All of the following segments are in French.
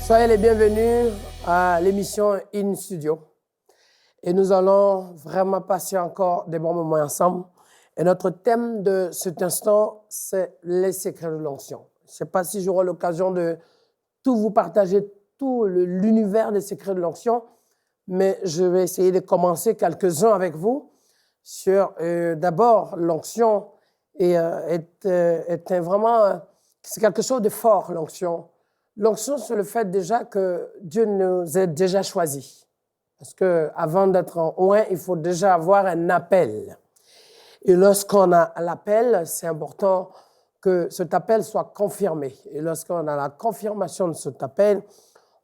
Soyez les bienvenus à l'émission In Studio. Et nous allons vraiment passer encore des bons moments ensemble. Et notre thème de cet instant, c'est les secrets de l'onction. Je ne sais pas si j'aurai l'occasion de tout vous partager, tout l'univers des secrets de l'onction, mais je vais essayer de commencer quelques-uns avec vous sur d'abord l'onction est vraiment, c'est quelque chose de fort, l'onction. L'onction, c'est le fait déjà que Dieu nous ait déjà choisis. Parce qu'avant d'être en oint, il faut déjà avoir un appel. Et lorsqu'on a l'appel, c'est important que cet appel soit confirmé. Et lorsqu'on a la confirmation de cet appel,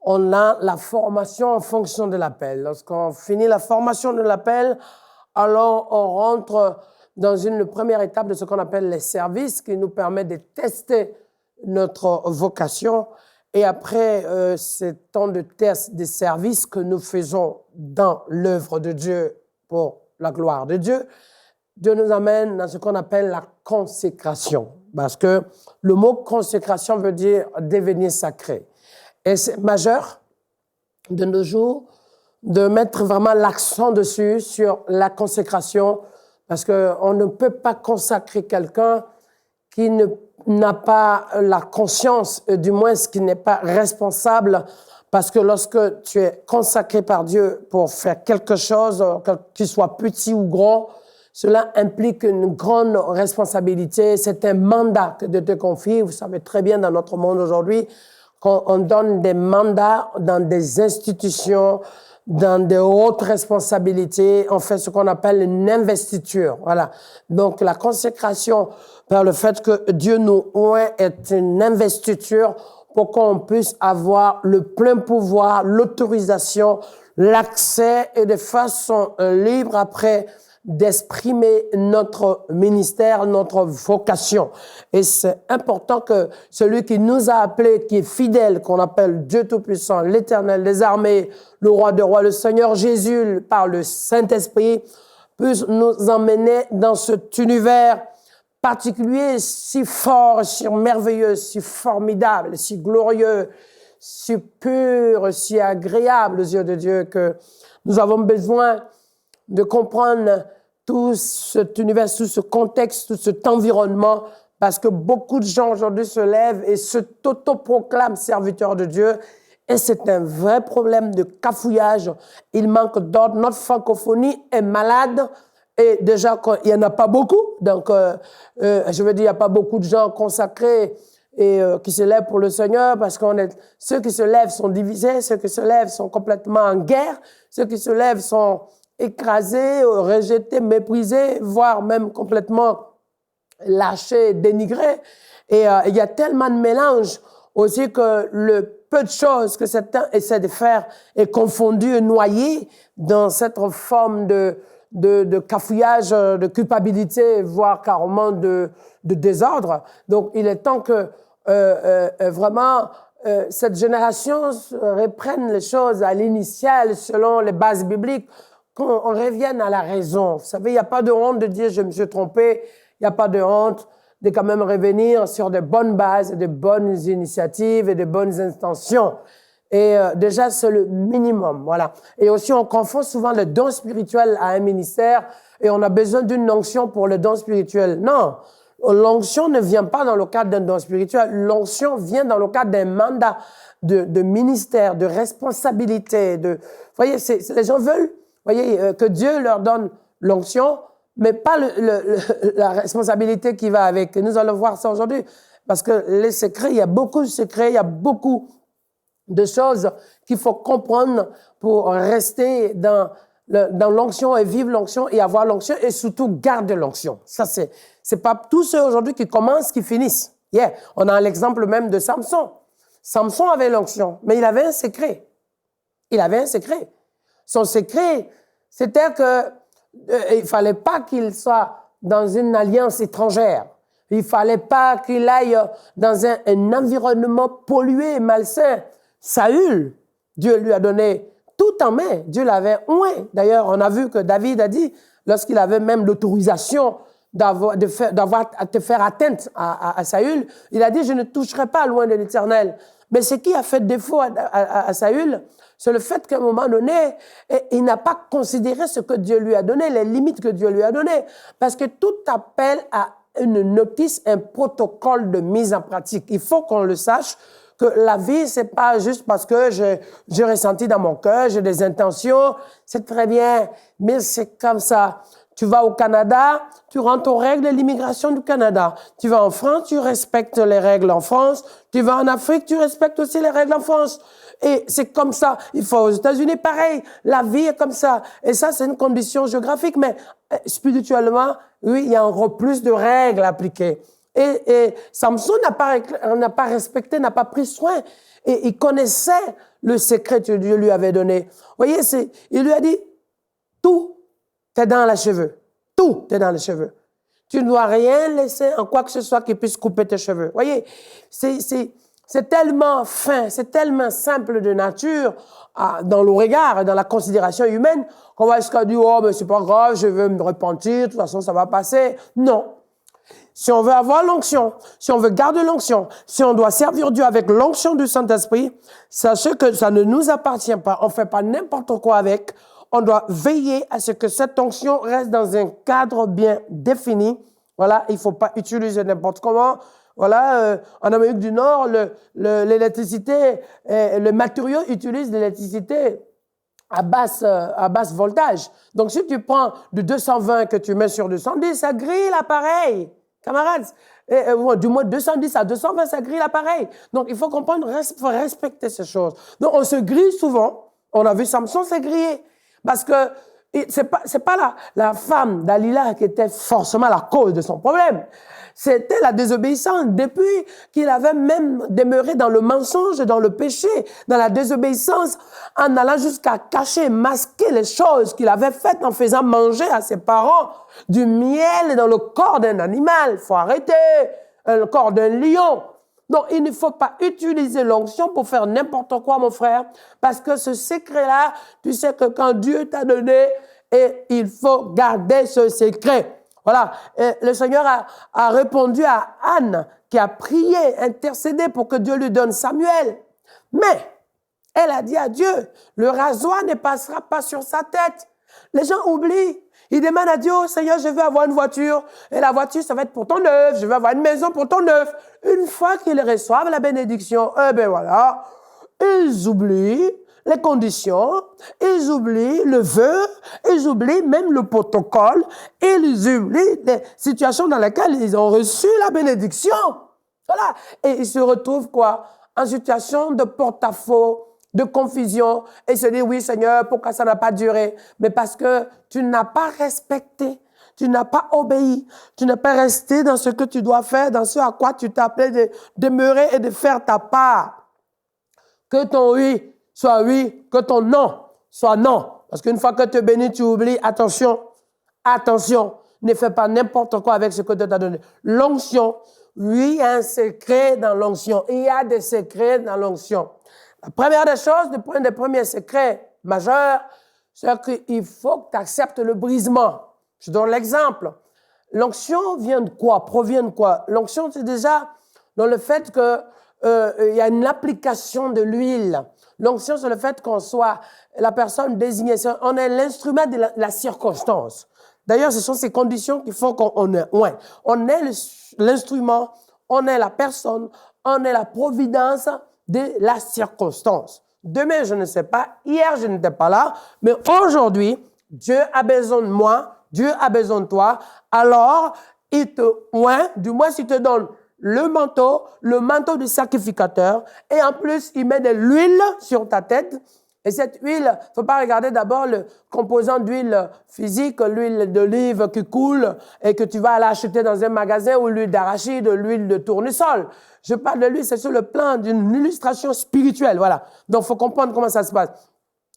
on a la formation en fonction de l'appel. Lorsqu'on finit la formation de l'appel, alors on rentre dans une première étape de ce qu'on appelle les services, qui nous permet de tester notre vocation. Et après ces temps de test des services que nous faisons dans l'œuvre de Dieu pour la gloire de Dieu, Dieu nous amène dans ce qu'on appelle la consécration. Parce que le mot consécration veut dire devenir sacré. Et c'est majeur de nos jours de mettre vraiment l'accent dessus, sur la consécration, parce qu'on ne peut pas consacrer quelqu'un qui n'a pas la conscience, du moins qui n'est pas responsable, parce que lorsque tu es consacré par Dieu pour faire quelque chose, qu'il soit petit ou grand, cela implique une grande responsabilité. C'est un mandat que Dieu te confie. Vous savez très bien dans notre monde aujourd'hui qu'on donne des mandats dans des institutions, dans de hautes responsabilités. On fait ce qu'on appelle une investiture. Voilà. Donc la consécration par le fait que Dieu nous oint est une investiture pour qu'on puisse avoir le plein pouvoir, l'autorisation, l'accès et de façon libre après d'exprimer notre ministère, notre vocation. Et c'est important que celui qui nous a appelés, qui est fidèle, qu'on appelle Dieu Tout-Puissant, l'Éternel des armées, le Roi des rois, le Seigneur Jésus, par le Saint-Esprit, puisse nous emmener dans cet univers particulier, si fort, si merveilleux, si formidable, si glorieux, si pur, si agréable aux yeux de Dieu, que nous avons besoin de comprendre tout cet univers, tout ce contexte, tout cet environnement, parce que beaucoup de gens aujourd'hui se lèvent et se autoproclament serviteurs de Dieu, et c'est un vrai problème de cafouillage. Il manque d'ordre. Notre francophonie est malade, et déjà, il n'y en a pas beaucoup, donc je veux dire, il n'y a pas beaucoup de gens consacrés et qui se lèvent pour le Seigneur, parce ceux qui se lèvent sont divisés, ceux qui se lèvent sont complètement en guerre, ceux qui se lèvent sont écrasés, rejetés, méprisés, voire même complètement lâchés, dénigrés. Et il y a tellement de mélange aussi que le peu de choses que certains essaient de faire est confondu et noyé dans cette forme de cafouillage, de culpabilité, voire carrément de désordre. Donc, il est temps que vraiment cette génération reprenne les choses à l'initiale selon les bases bibliques, qu'on revienne à la raison. Vous savez, il n'y a pas de honte de dire « je me suis trompé », il n'y a pas de honte de quand même revenir sur de bonnes bases, de bonnes initiatives et de bonnes intentions. Et déjà, c'est le minimum, voilà. Et aussi, on confond souvent le don spirituel à un ministère et on a besoin d'une onction pour le don spirituel. Non, l'onction ne vient pas dans le cadre d'un don spirituel. L'onction vient dans le cadre d'un mandat de ministère, de responsabilité. Vous voyez, les gens veulent, que Dieu leur donne l'onction, mais pas la responsabilité qui va avec. Nous allons voir ça aujourd'hui, parce que les secrets, il y a beaucoup de secrets, il y a beaucoup de choses qu'il faut comprendre pour rester dans l'onction et vivre l'onction et avoir l'onction et surtout garder l'onction. Ça, c'est pas tous ceux aujourd'hui qui commencent, qui finissent. Yeah. On a l'exemple même de Samson. Samson avait l'onction, mais il avait un secret. Il avait un secret. Son secret, c'était que il fallait pas qu'il soit dans une alliance étrangère. Il fallait pas qu'il aille dans un environnement pollué, malsain. Saül, Dieu lui a donné tout en main. Dieu l'avait oint. D'ailleurs, on a vu que David a dit, lorsqu'il avait même l'autorisation de faire atteinte à Saül, il a dit, je ne toucherai pas loin de l'Éternel. Mais ce qui a fait défaut à Saül, c'est le fait qu'à un moment donné, il n'a pas considéré ce que Dieu lui a donné, les limites que Dieu lui a données. Parce que tout appelle à une notice, un protocole de mise en pratique. Il faut qu'on le sache, que la vie, c'est pas juste parce que j'ai ressenti dans mon cœur, j'ai des intentions, c'est très bien, mais c'est comme ça. Tu vas au Canada, tu rentres aux règles de l'immigration du Canada. Tu vas en France, tu respectes les règles en France. Tu vas en Afrique, tu respectes aussi les règles en France. Et c'est comme ça. Il faut aux États-Unis, pareil. La vie est comme ça. Et ça, c'est une condition géographique. Mais spirituellement, oui, il y a encore plus de règles appliquées. Et Samson n'a pas respecté, n'a pas pris soin. Et il connaissait le secret que Dieu lui avait donné. Vous voyez, il lui a dit, tout t'es dans les cheveux. Tout est dans les cheveux. Tu ne dois rien laisser en quoi que ce soit qui puisse couper tes cheveux. Vous voyez, c'est tellement fin, c'est tellement simple de nature dans le regard et dans la considération humaine qu'on va jusqu'à dire, oh, mais c'est pas grave, je veux me repentir, de toute façon, ça va passer. Non. Si on veut avoir l'onction, si on veut garder l'onction, si on doit servir Dieu avec l'onction du Saint-Esprit, sachez que ça ne nous appartient pas. On ne fait pas n'importe quoi avec. On doit veiller à ce que cette onction reste dans un cadre bien défini. Voilà, il ne faut pas utiliser n'importe comment. Voilà, en Amérique du Nord, l'électricité, le matériau utilise l'électricité à basse voltage. Donc, si tu prends du 220 que tu mets sur 210, ça grille l'appareil. Camarades, du moins 210 à 220, ça grille l'appareil. Donc, il faut comprendre, il faut respecter ces choses. Donc, on se grille souvent. On a vu Samson se griller. Parce que c'est pas la femme d'Alila qui était forcément la cause de son problème. C'était la désobéissance. Depuis qu'il avait même demeuré dans le mensonge, dans le péché, dans la désobéissance, en allant jusqu'à cacher, masquer les choses qu'il avait faites en faisant manger à ses parents du miel dans le corps d'un animal. Il faut arrêter. Le corps d'un lion. Donc, il ne faut pas utiliser l'onction pour faire n'importe quoi, mon frère, parce que ce secret-là, tu sais que quand Dieu t'a donné, et il faut garder ce secret. Voilà. Et le Seigneur a répondu à Anne, qui a prié, intercédé pour que Dieu lui donne Samuel. Mais, elle a dit à Dieu, le rasoir ne passera pas sur sa tête. Les gens oublient. Ils demandent à Dieu, Seigneur, je veux avoir une voiture. Et la voiture, ça va être pour ton œuvre. Je veux avoir une maison pour ton œuvre. Une fois qu'ils reçoivent la bénédiction, eh bien voilà, ils oublient les conditions, ils oublient le vœu, ils oublient même le protocole, ils oublient les situations dans lesquelles ils ont reçu la bénédiction. Voilà. Et ils se retrouvent quoi? En situation de porte-à-faux, de confusion, et se dire, oui Seigneur, pourquoi ça n'a pas duré? Mais parce que tu n'as pas respecté, tu n'as pas obéi, tu n'es pas resté dans ce que tu dois faire, dans ce à quoi tu t'es appelé de demeurer et de faire ta part. Que ton oui soit oui, que ton non soit non. Parce qu'une fois que tu es béni, tu oublies, attention, attention, ne fais pas n'importe quoi avec ce que Dieu t'a donné. L'onction, oui, il y a un secret dans l'onction, il y a des secrets dans l'onction. La première des choses, un des premiers secrets majeurs, c'est qu'il faut que tu acceptes le brisement. Je donne l'exemple. L'onction vient de quoi? Provient de quoi? L'onction, c'est déjà dans le fait que il y a une application de l'huile. L'onction, c'est le fait qu'on soit la personne désignée. On est l'instrument de la circonstance. D'ailleurs, ce sont ces conditions qui font qu'on est. Ouais, on est l'instrument, on est la personne, on est la providence de la circonstance. Demain, je ne sais pas. Hier, je n'étais pas là. Mais aujourd'hui, Dieu a besoin de moi. Dieu a besoin de toi. Alors, il te oint, du moins, il te donne le manteau du sacrificateur. Et en plus, il met de l'huile sur ta tête. Et cette huile, faut pas regarder d'abord le composant d'huile physique, l'huile d'olive qui coule et que tu vas aller acheter dans un magasin, ou l'huile d'arachide, l'huile de tournesol. Je parle de l'huile, c'est sur le plan d'une illustration spirituelle, voilà. Donc, faut comprendre comment ça se passe.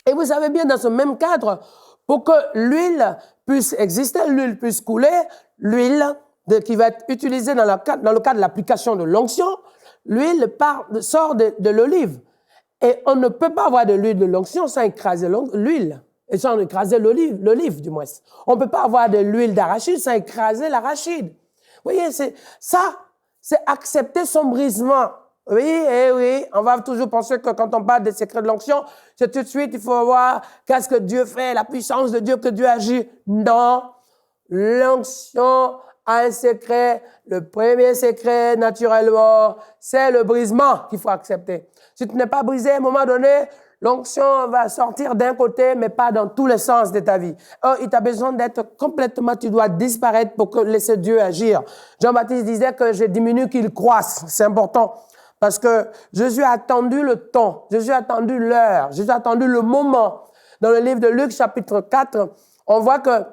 Et vous savez bien, dans ce même cadre, pour que l'huile puisse exister, l'huile puisse couler, l'huile qui va être utilisée dans le cadre de l'application de l'onction, l'huile sort de l'olive. Et on ne peut pas avoir de l'huile de l'onction sans écraser l'huile. Et sans écraser l'olive du moins. On ne peut pas avoir de l'huile d'arachide sans écraser l'arachide. Vous voyez, c'est accepter son brisement. Oui, eh oui, on va toujours penser que quand on parle des secrets de l'onction, c'est tout de suite, il faut voir qu'est-ce que Dieu fait, la puissance de Dieu, que Dieu agit. Non, l'onction a un secret. Le premier secret, naturellement, c'est le brisement qu'il faut accepter. Si tu n'es pas brisé à un moment donné, l'onction va sortir d'un côté, mais pas dans tous les sens de ta vie. Oh, il t'a besoin d'être complètement, tu dois disparaître pour que laisser Dieu agir. Jean-Baptiste disait que je diminue qu'il croisse. C'est important. Parce que Jésus a attendu le temps, Jésus a attendu l'heure, Jésus a attendu le moment. Dans le livre de Luc, chapitre 4, on voit que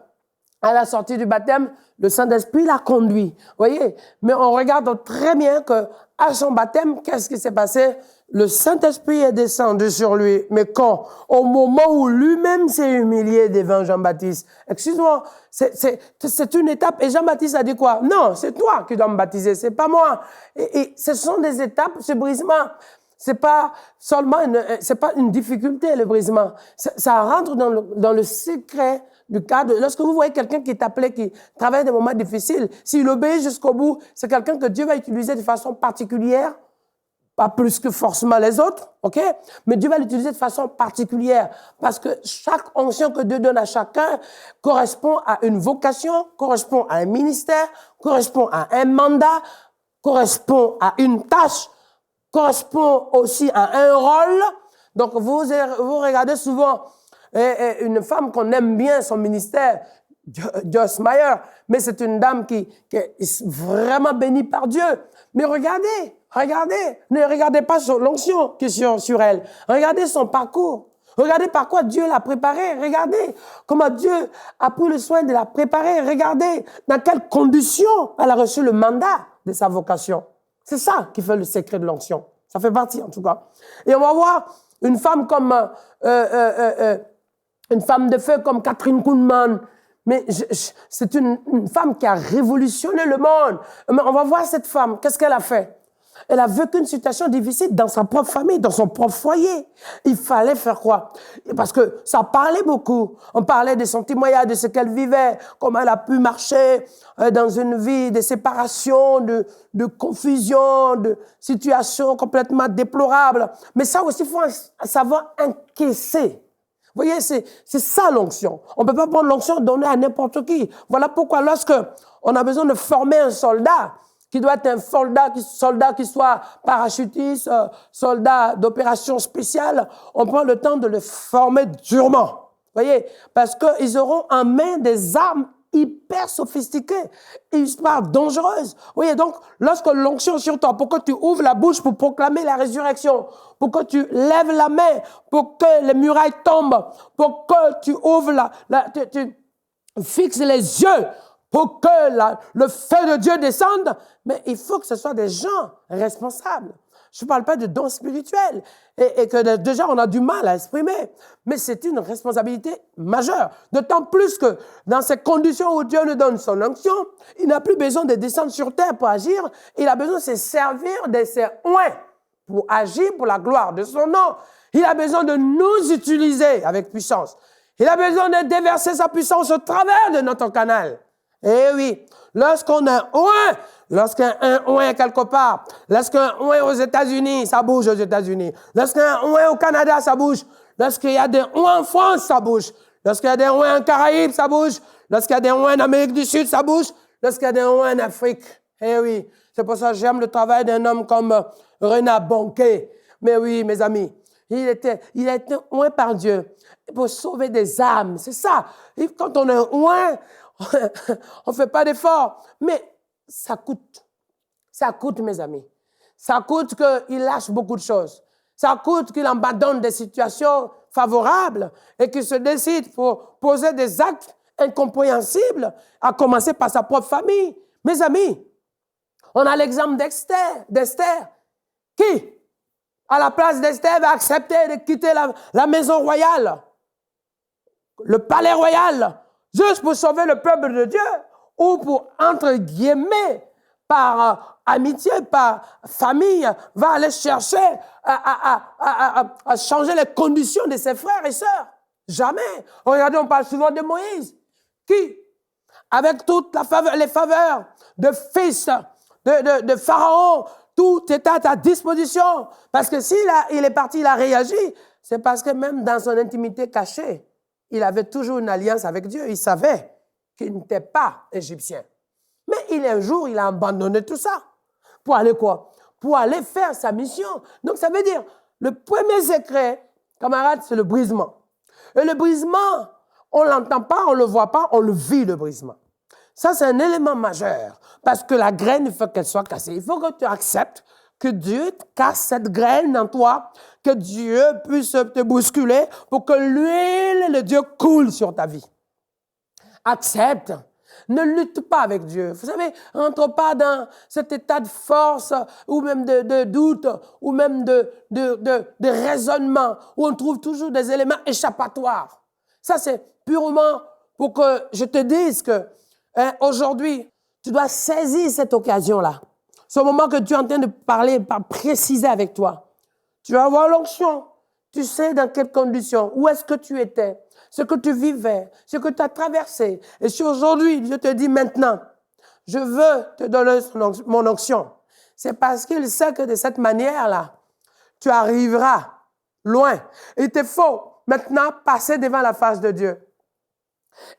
à la sortie du baptême, le Saint-Esprit l'a conduit. Vous voyez? Mais on regarde très bien que à son baptême, qu'est-ce qui s'est passé? Le Saint-Esprit est descendu sur lui. Mais quand? Au moment où lui-même s'est humilié devant Jean-Baptiste. Excuse-moi, c'est une étape. Et Jean-Baptiste a dit quoi? Non, c'est toi qui dois me baptiser, c'est pas moi. Et ce sont des étapes, ce brisement. C'est pas seulement c'est pas une difficulté, le brisement. Ça rentre dans le secret du cadre. Lorsque vous voyez quelqu'un qui est appelé, qui travaille des moments difficiles, s'il obéit jusqu'au bout, c'est quelqu'un que Dieu va utiliser de façon particulière, pas plus que forcément les autres, ok? Mais Dieu va l'utiliser de façon particulière parce que chaque onction que Dieu donne à chacun correspond à une vocation, correspond à un ministère, correspond à un mandat, correspond à une tâche, correspond aussi à un rôle. Donc, vous regardez souvent une femme qu'on aime bien, son ministère, Joyce Meyer, mais c'est une dame qui est vraiment bénie par Dieu. Mais regardez, ne regardez pas l'onction qui est sur elle. Regardez son parcours. Regardez par quoi Dieu l'a préparée. Regardez comment Dieu a pris le soin de la préparer. Regardez dans quelles conditions elle a reçu le mandat de sa vocation. C'est ça qui fait le secret de l'onction. Ça fait partie, en tout cas. Et on va voir une femme comme une femme de feu comme Catherine Kuhlman. Mais c'est une femme qui a révolutionné le monde. Mais on va voir cette femme. Qu'est-ce qu'elle a fait? Elle a vécu une situation difficile dans sa propre famille, dans son propre foyer. Il fallait faire quoi? Parce que ça parlait beaucoup. On parlait de son témoignage, de ce qu'elle vivait, comment elle a pu marcher dans une vie de séparation, de confusion, de situations complètement déplorables. Mais ça aussi, il faut savoir encaisser. Vous voyez, c'est ça l'onction. On ne peut pas prendre l'onction et donner à n'importe qui. Voilà pourquoi lorsque on a besoin de former un soldat, qui doit être un soldat qui soit parachutiste, soldat d'opération spéciale, on prend le temps de le former durement. Vous voyez, parce qu'ils auront en main des armes hyper sophistiquées, hyper dangereuses. Vous voyez, donc, lorsque l'onction est sur toi, pour que tu ouvres la bouche pour proclamer la résurrection, pour que tu lèves la main, pour que les murailles tombent, pour que tu ouvres tu fixes les yeux, pour que le feu de Dieu descende, mais il faut que ce soit des gens responsables. Je ne parle pas de dons spirituels et que déjà on a du mal à exprimer, mais c'est une responsabilité majeure. D'autant plus que dans ces conditions où Dieu nous donne son onction, il n'a plus besoin de descendre sur terre pour agir, il a besoin de se servir de ses oins pour agir pour la gloire de son nom. Il a besoin de nous utiliser avec puissance. Il a besoin de déverser sa puissance au travers de notre canal. Eh oui, lorsqu'on a un oint, lorsqu'un oint quelque part, lorsqu'un oint aux États-Unis, ça bouge aux États-Unis. Lorsqu'un oint au Canada, ça bouge. Lorsqu'il y a des oints en France, ça bouge. Lorsqu'il y a des oints en Caraïbes, ça bouge. Lorsqu'il y a des oints en Amérique du Sud, ça bouge. Lorsqu'il y a des oints en Afrique. Eh oui, c'est pour ça que j'aime le travail d'un homme comme Renard Bonquet. Mais oui, mes amis, il a été oint par Dieu pour sauver des âmes. C'est ça. Et quand on est oint, on ne fait pas d'effort, mais ça coûte. Ça coûte, mes amis. Ça coûte qu'il lâche beaucoup de choses. Ça coûte qu'il abandonne des situations favorables et qu'il se décide pour poser des actes incompréhensibles, à commencer par sa propre famille. Mes amis, on a l'exemple d'Esther, qui, à la place d'Esther, va accepter de quitter la maison royale, le palais royal, juste pour sauver le peuple de Dieu, ou pour, entre guillemets, par amitié, par famille, va aller chercher à changer les conditions de ses frères et sœurs. Jamais. Regardez, on parle souvent de Moïse, qui, avec toutes les faveurs de fils de Pharaon, tout est à ta disposition. Parce que il est parti, il a réagi, c'est parce que même dans son intimité cachée, il avait toujours une alliance avec Dieu. Il savait qu'il n'était pas égyptien. Mais un jour, il a abandonné tout ça. Pour aller quoi? Pour aller faire sa mission. Donc, ça veut dire, le premier secret, camarade, c'est le brisement. Et le brisement, on ne l'entend pas, on ne le voit pas, on le vit, le brisement. Ça, c'est un élément majeur. Parce que la graine, il faut qu'elle soit cassée. Il faut que tu acceptes que Dieu casse cette graine en toi, que Dieu puisse te bousculer pour que l'huile de Dieu coule sur ta vie. Accepte. Ne lutte pas avec Dieu. Vous savez, rentre pas dans cet état de force ou même de doute ou même de raisonnement où on trouve toujours des éléments échappatoires. Ça, c'est purement pour que je te dise que aujourd'hui, tu dois saisir cette occasion-là. Ce moment que tu es en train de parler, préciser avec toi. Tu vas avoir l'onction. Tu sais dans quelles conditions, où est-ce que tu étais, ce que tu vivais, ce que tu as traversé. Et si aujourd'hui, je te dis maintenant, je veux te donner mon onction, c'est parce qu'il sait que de cette manière-là, tu arriveras loin. Il te faut maintenant passer devant la face de Dieu.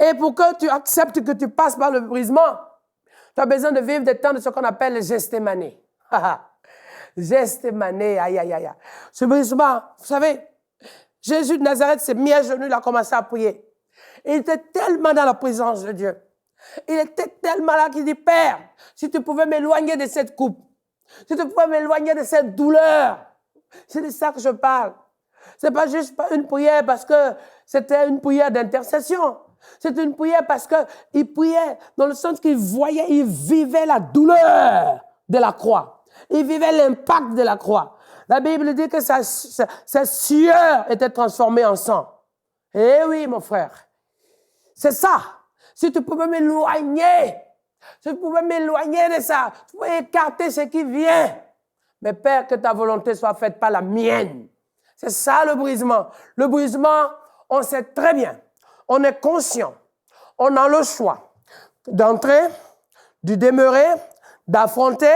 Et pour que tu acceptes que tu passes par le brisement, tu as besoin de vivre des temps de ce qu'on appelle le gestémané. Gestémané, aïe, aïe, aïe. Ce brisement, vous savez, Jésus de Nazareth s'est mis à genoux, il a commencé à prier. Il était tellement dans la présence de Dieu. Il était tellement là qu'il dit, Père, si tu pouvais m'éloigner de cette coupe, si tu pouvais m'éloigner de cette douleur, c'est de ça que je parle. C'est pas juste une prière parce que c'était une prière d'intercession. C'est une prière parce qu'il priait dans le sens qu'il voyait, il vivait la douleur de la croix. Il vivait l'impact de la croix. La Bible dit que sa sueur était transformée en sang. Eh oui, mon frère. C'est ça. Si tu pouvais m'éloigner, si tu pouvais m'éloigner de ça, tu pouvais écarter ce qui vient. Mais Père, que ta volonté soit faite, pas la mienne. C'est ça le brisement. Le brisement, on sait très bien. On est conscient. On a le choix d'entrer, de demeurer, d'affronter,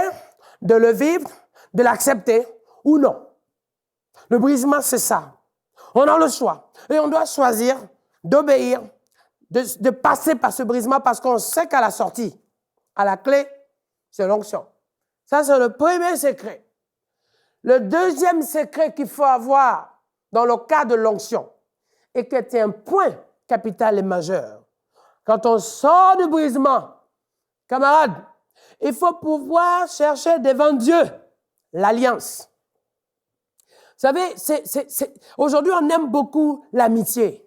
de le vivre, de l'accepter ou non. Le brisement, c'est ça. On a le choix. Et on doit choisir d'obéir, de passer par ce brisement parce qu'on sait qu'à la sortie, à la clé, c'est l'onction. Ça, c'est le premier secret. Le deuxième secret qu'il faut avoir dans le cas de l'onction et qui est un point capital et majeur. Quand on sort du brisement, camarades, il faut pouvoir chercher devant Dieu l'alliance. Vous savez, aujourd'hui, on aime beaucoup l'amitié.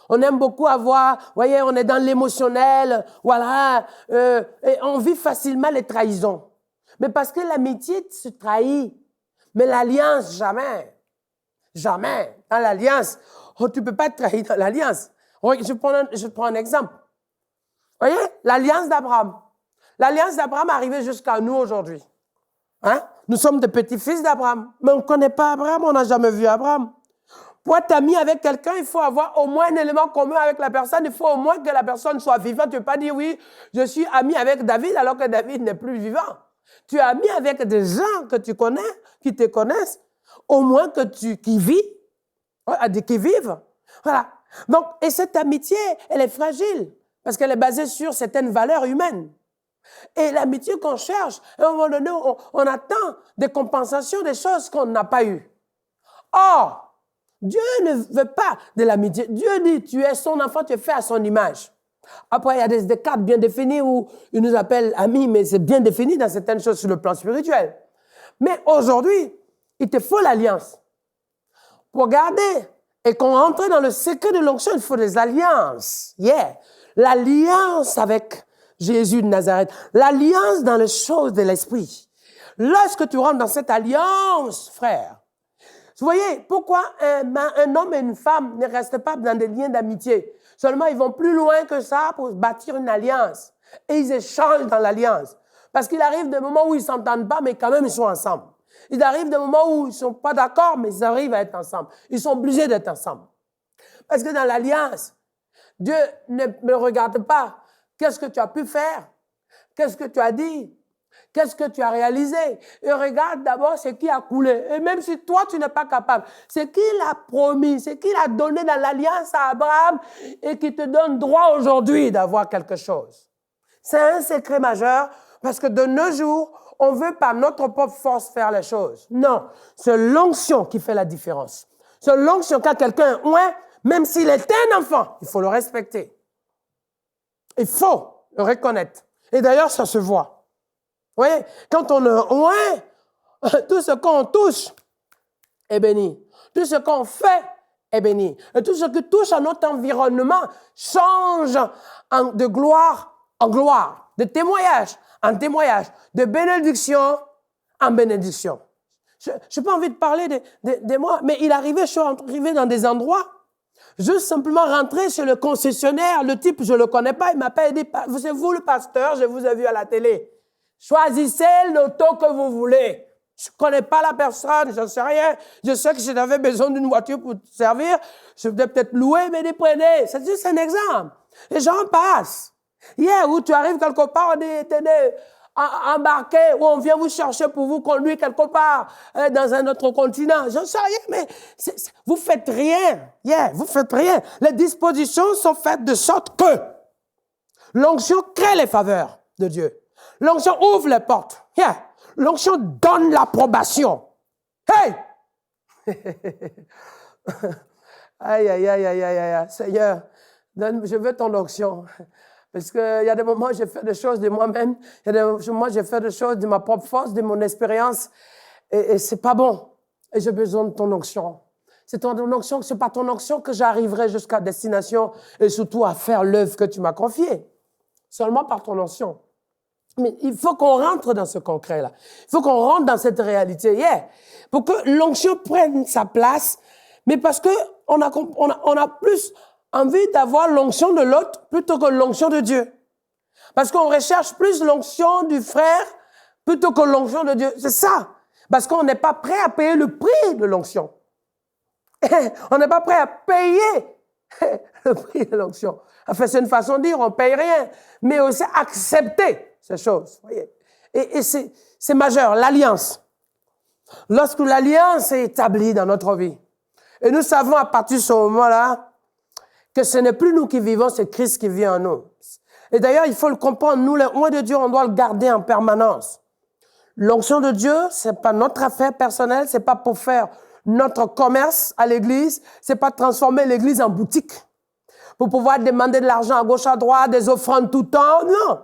On aime beaucoup avoir, vous voyez, on est dans l'émotionnel, voilà, et on vit facilement les trahisons. Mais parce que l'amitié se trahit, mais l'alliance, jamais. Jamais. Dans l'alliance, tu ne peux pas te trahir dans l'alliance. Je prends un exemple. Vous voyez, l'alliance d'Abraham. L'alliance d'Abraham est arrivée jusqu'à nous aujourd'hui. Hein? Nous sommes des petits-fils d'Abraham, mais on ne connaît pas Abraham, on n'a jamais vu Abraham. Pour être ami avec quelqu'un, il faut avoir au moins un élément commun avec la personne. Il faut au moins que la personne soit vivante. Tu ne peux pas dire, oui, je suis ami avec David alors que David n'est plus vivant. Tu es ami avec des gens que tu connais, qui te connaissent, au moins qui vivent. Voilà. Donc, et cette amitié, elle est fragile parce qu'elle est basée sur certaines valeurs humaines. Et l'amitié qu'on cherche, à un moment donné, on attend des compensations des choses qu'on n'a pas eues. Or, Dieu ne veut pas de l'amitié. Dieu dit, tu es son enfant, tu es fait à son image. Après, il y a des cadres bien définis où il nous appelle amis, mais c'est bien défini dans certaines choses sur le plan spirituel. Mais aujourd'hui, il te faut l'alliance. Pour garder et qu'on entre dans le secret de l'onction, il faut des alliances. Yeah. L'alliance avec Jésus de Nazareth. L'alliance dans les choses de l'esprit. Lorsque tu rentres dans cette alliance, frère, vous voyez, pourquoi un homme et une femme ne restent pas dans des liens d'amitié? Seulement, ils vont plus loin que ça pour bâtir une alliance. Et ils échangent dans l'alliance. Parce qu'il arrive des moments où ils ne s'entendent pas, mais quand même, ils sont ensemble. Il arrive des moments où ils ne sont pas d'accord, mais ils arrivent à être ensemble. Ils sont obligés d'être ensemble. Parce que dans l'alliance, Dieu ne regarde pas qu'est-ce que tu as pu faire, qu'est-ce que tu as dit, Qu'est-ce que tu as réalisé? Et regarde d'abord ce qui a coulé. Et même si toi, tu n'es pas capable, ce qu'il a promis, ce qu'il a donné dans l'alliance à Abraham et qui te donne droit aujourd'hui d'avoir quelque chose. C'est un secret majeur parce que de nos jours, on veut par notre propre force faire les choses. Non, c'est l'onction qui fait la différence. C'est l'onction quand quelqu'un est oint, même s'il est un enfant, il faut le respecter. Il faut le reconnaître. Et d'ailleurs, ça se voit. Vous voyez, quand on est oint, tout ce qu'on touche est béni. Tout ce qu'on fait est béni. Et tout ce qui touche à notre environnement change de gloire en gloire, de témoignage en témoignage, de bénédiction en bénédiction. Je n'ai pas envie de parler de moi, mais je suis arrivé dans des endroits, juste simplement rentrer chez le concessionnaire, le type, je ne le connais pas, il m'a pas aidé, c'est vous le pasteur, je vous ai vu à la télé. Choisissez l'auto que vous voulez. Je ne connais pas la personne, je ne sais rien. Je sais que si j'avais besoin d'une voiture pour te servir, je vais peut-être louer, mais les prenez. C'est juste un exemple. Les gens passent. Hier, où tu arrives quelque part, on est embarqué, ou on vient vous chercher pour vous conduire quelque part dans un autre continent. Je ne sais rien, mais vous faites rien. Vous faites rien. Les dispositions sont faites de sorte que l'onction crée les faveurs de Dieu. L'onction ouvre les portes. L'onction donne l'approbation. Hey! Aïe, aïe, aïe, aïe, aïe, aïe. Seigneur, je veux ton onction. Parce qu'il y a des moments où j'ai fait des choses de moi-même. Il y a des moments où j'ai fait des choses de ma propre force, de mon expérience. Et c'est pas bon. Et j'ai besoin de ton onction. C'est ton onction, c'est par ton onction que j'arriverai jusqu'à destination et surtout à faire l'œuvre que tu m'as confiée. Seulement par ton onction. Mais il faut qu'on rentre dans ce concret-là. Il faut qu'on rentre dans cette réalité. Pour que l'onction prenne sa place, mais parce que on a plus envie d'avoir l'onction de l'autre plutôt que l'onction de Dieu. Parce qu'on recherche plus l'onction du frère plutôt que l'onction de Dieu. C'est ça. Parce qu'on n'est pas prêt à payer le prix de l'onction. On n'est pas prêt à payer le prix de l'onction. Enfin, c'est une façon de dire, on ne paye rien, mais aussi accepter ces choses. Voyez. Et c'est majeur, l'alliance. Lorsque l'alliance est établie dans notre vie, et nous savons à partir de ce moment-là que ce n'est plus nous qui vivons, c'est Christ qui vit en nous. Et d'ailleurs, il faut le comprendre, nous, les oints de Dieu, on doit le garder en permanence. L'onction de Dieu, c'est pas notre affaire personnelle, c'est pas pour faire notre commerce à l'église, c'est pas transformer l'église en boutique, pour pouvoir demander de l'argent à gauche, à droite, des offrandes tout le temps, non.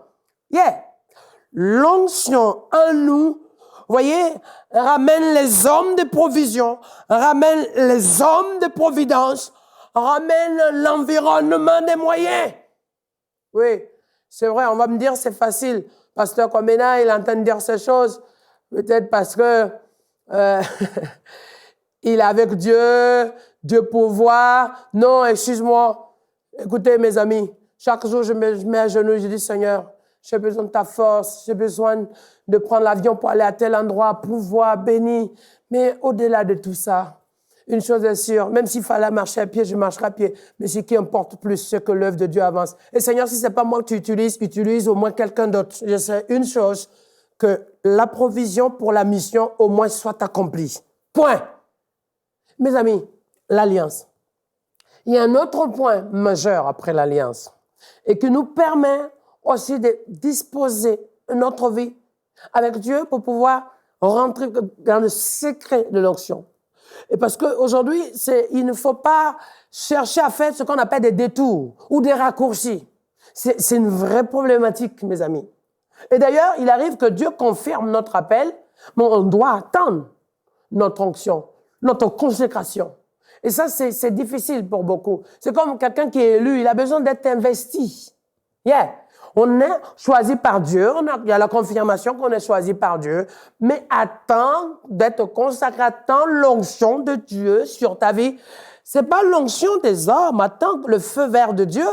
L'onction en nous, voyez, ramène les hommes de provision, ramène les hommes de providence, ramène l'environnement des moyens. Oui, c'est vrai, on va me dire c'est facile. Pasteur Komena, il entend dire ces choses, peut-être parce que il est avec Dieu, Dieu pourvoit. Non, excuse-moi. Écoutez, mes amis, chaque jour, je me mets à genoux et je dis, Seigneur, j'ai besoin de ta force, j'ai besoin de prendre l'avion pour aller à tel endroit, pouvoir, béni. Mais au-delà de tout ça, une chose est sûre, même s'il fallait marcher à pied, je marcherai à pied. Mais ce qui importe plus, c'est que l'œuvre de Dieu avance. Et Seigneur, si c'est pas moi que tu utilises, utilise au moins quelqu'un d'autre. Je sais une chose, que la provision pour la mission au moins soit accomplie. Point. Mes amis, l'alliance. Il y a un autre point majeur après l'alliance et qui nous permet aussi de disposer notre vie avec Dieu pour pouvoir rentrer dans le secret de l'onction. Et parce qu'aujourd'hui, il ne faut pas chercher à faire ce qu'on appelle des détours ou des raccourcis. C'est une vraie problématique, mes amis. Et d'ailleurs, il arrive que Dieu confirme notre appel, mais on doit attendre notre onction, notre consécration. Et ça, c'est difficile pour beaucoup. C'est comme quelqu'un qui est élu, il a besoin d'être investi. On est choisi par Dieu, il y a la confirmation qu'on est choisi par Dieu, mais attends d'être consacré, attends l'onction de Dieu sur ta vie. C'est pas l'onction des hommes, attends le feu vert de Dieu.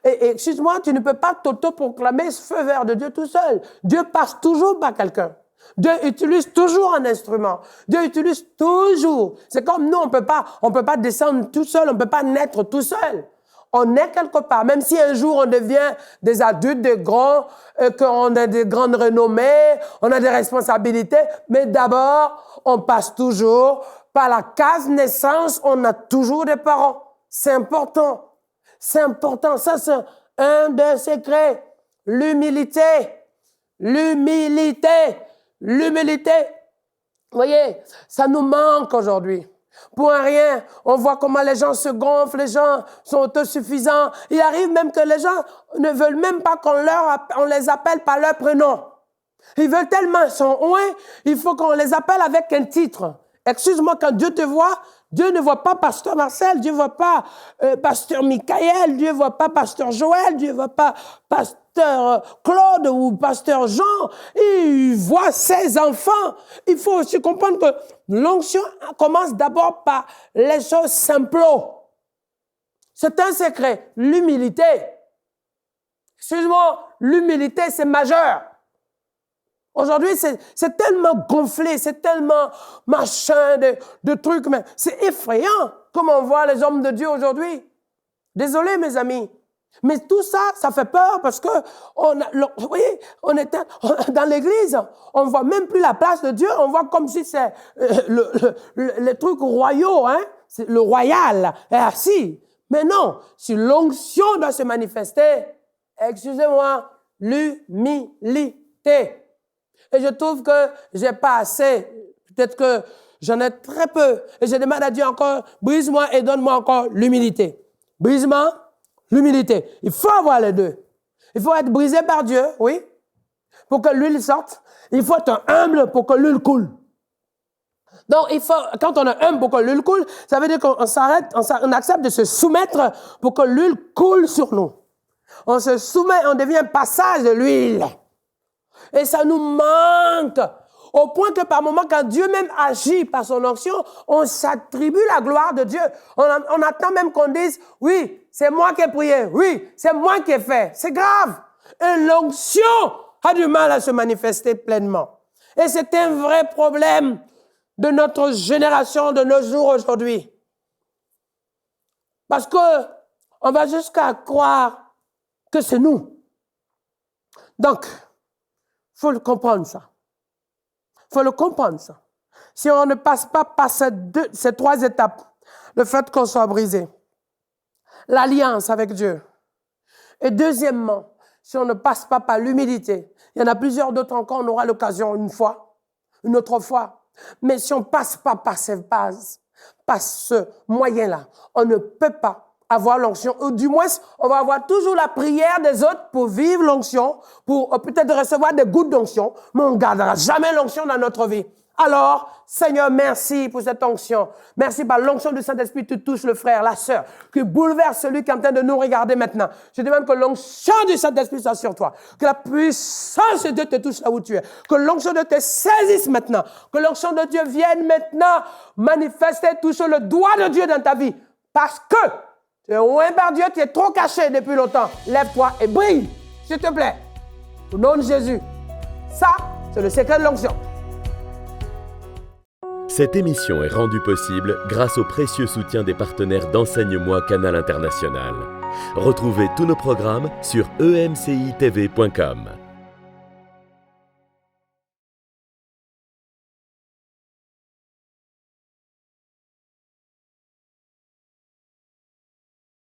Et excuse-moi, tu ne peux pas t'auto-proclamer ce feu vert de Dieu tout seul. Dieu passe toujours par quelqu'un. Dieu utilise toujours un instrument. Dieu utilise toujours. C'est comme nous, on peut pas descendre tout seul, on peut pas naître tout seul. on est quelque part. Même si un jour on devient des adultes, des grands, qu'on a des grandes renommées, on a des responsabilités, mais d'abord, on passe toujours par la case naissance, on a toujours des parents. C'est important. C'est important. Ça, c'est un des secrets. L'humilité. L'humilité. L'humilité. Vous voyez, ça nous manque aujourd'hui. Pour un rien, on voit comment les gens se gonflent, les gens sont autosuffisants. Il arrive même que les gens ne veulent même pas qu'on les appelle par leur prénom. Ils veulent tellement, ils sont loin, il faut qu'on les appelle avec un titre. Excuse-moi, quand Dieu te voit, Dieu ne voit pas Pasteur Marcel, Dieu ne voit pas Pasteur Michael, Dieu ne voit pas Pasteur Joël, Dieu ne voit pas Pasteur Claude ou Pasteur Jean. Il voit ses enfants. Il faut aussi comprendre que l'onction commence d'abord par les choses simples. C'est un secret, l'humilité. Excuse-moi, l'humilité, c'est majeur. Aujourd'hui, c'est tellement gonflé, c'est tellement machin de trucs, mais c'est effrayant comme on voit les hommes de Dieu aujourd'hui. Désolé, mes amis. Mais tout ça, ça fait peur parce que vous voyez, on est dans l'église, on voit même plus la place de Dieu, on voit comme si c'est les trucs royaux, hein, c'est le royal est assis. Mais non, si l'onction doit se manifester, excusez-moi, l'humilité. Et je trouve que j'ai pas assez. Peut-être que j'en ai très peu. Et je demande à Dieu encore, brise-moi et donne-moi encore l'humilité. Brise-moi, l'humilité. Il faut avoir les deux. Il faut être brisé par Dieu, oui, pour que l'huile sorte. Il faut être humble pour que l'huile coule. Donc, quand on est humble pour que l'huile coule, ça veut dire qu'on s'arrête, on accepte de se soumettre pour que l'huile coule sur nous. On se soumet, on devient passage de l'huile. Et ça nous manque, au point que par moments, quand Dieu même agit par son onction, on s'attribue la gloire de Dieu. On attend même qu'on dise, oui, c'est moi qui ai prié, oui, c'est moi qui ai fait. C'est grave. Et l'onction a du mal à se manifester pleinement. Et c'est un vrai problème de notre génération, de nos jours aujourd'hui. Parce que on va jusqu'à croire que c'est nous. Donc, il faut le comprendre, ça. Il faut le comprendre, ça. Si on ne passe pas par ces trois étapes, le fait qu'on soit brisé, l'alliance avec Dieu, et deuxièmement, si on ne passe pas par l'humilité, il y en a plusieurs d'autres encore, on aura l'occasion une autre fois, mais si on ne passe pas par ces bases, par ce moyen-là, on ne peut pas avoir l'onction, ou du moins, on va avoir toujours la prière des autres pour vivre l'onction, pour peut-être recevoir des gouttes d'onction, mais on ne gardera jamais l'onction dans notre vie. Alors, Seigneur, merci pour cette onction. Merci par l'onction du Saint-Esprit, tu touches le frère, la sœur, qui bouleverse celui qui est en train de nous regarder maintenant. Je demande que l'onction du Saint-Esprit soit sur toi, que la puissance de Dieu te touche là où tu es, que l'onction de Dieu te saisisse maintenant, que l'onction de Dieu vienne maintenant manifester, toucher le doigt de Dieu dans ta vie, parce que tu es loin par Dieu, tu es trop caché depuis longtemps. Lève-toi et brille, s'il te plaît. Au nom de Jésus. Ça, c'est le secret de l'onction. Cette émission est rendue possible grâce au précieux soutien des partenaires d'Enseigne-moi Canal International. Retrouvez tous nos programmes sur emcitv.com.